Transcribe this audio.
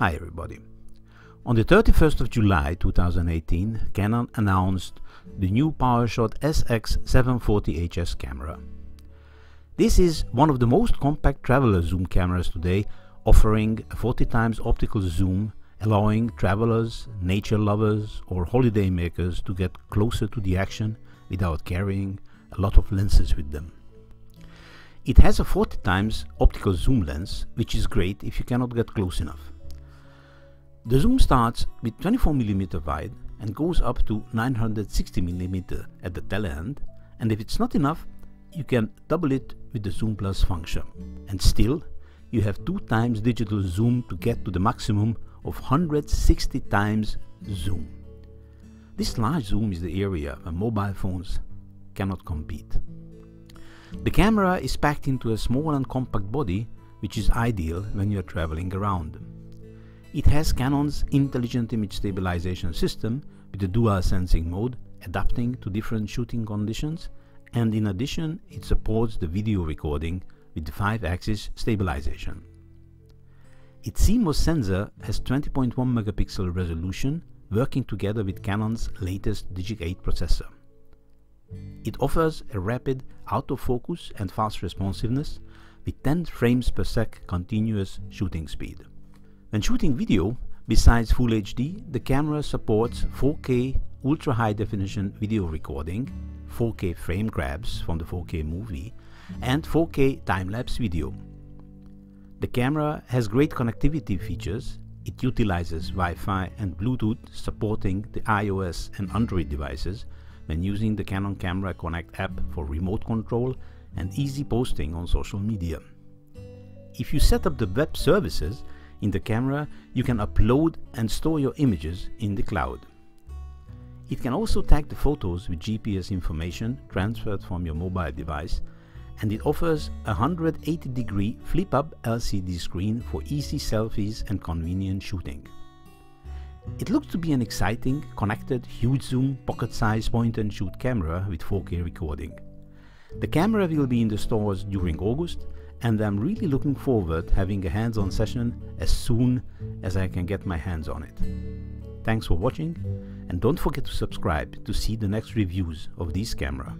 Hi everybody. On the 31st of July 2018, Canon announced the new PowerShot SX740 HS camera. This is one of the most compact traveler zoom cameras today, offering a 40x optical zoom, allowing travelers, nature lovers or holiday makers to get closer to the action without carrying a lot of lenses with them. It has a 40x optical zoom lens, which is great if you cannot get close enough. The zoom starts with 24mm wide and goes up to 960mm at the tail end, and if it's not enough, you can double it with the zoom plus function. And still, you have 2x digital zoom to get to the maximum of 160x zoom. This large zoom is the area where mobile phones cannot compete. The camera is packed into a small and compact body, which is ideal when you are traveling around. It has Canon's intelligent image stabilization system with the dual sensing mode, adapting to different shooting conditions, and in addition it supports the video recording with the 5-axis stabilization. Its CMOS sensor has 20.1 megapixel resolution, working together with Canon's latest Digic 8 processor. It offers a rapid autofocus and fast responsiveness with 10 frames per sec continuous shooting speed. When shooting video, besides Full HD, the camera supports 4K ultra high definition video recording, 4K frame grabs from the 4K movie, and 4K time-lapse video. The camera has great connectivity features. It utilizes Wi-Fi and Bluetooth, supporting the iOS and Android devices when using the Canon Camera Connect app for remote control and easy posting on social media. If you set up the web services in the camera, you can upload and store your images in the cloud. It can also tag the photos with GPS information transferred from your mobile device, and it offers a 180-degree flip-up LCD screen for easy selfies and convenient shooting. It looks to be an exciting, connected, huge zoom, pocket-sized point-and-shoot camera with 4K recording. The camera will be in the stores during August, and I'm really looking forward having a hands-on session as soon as I can get my hands on it. Thanks for watching, and don't forget to subscribe to see the next reviews of this camera.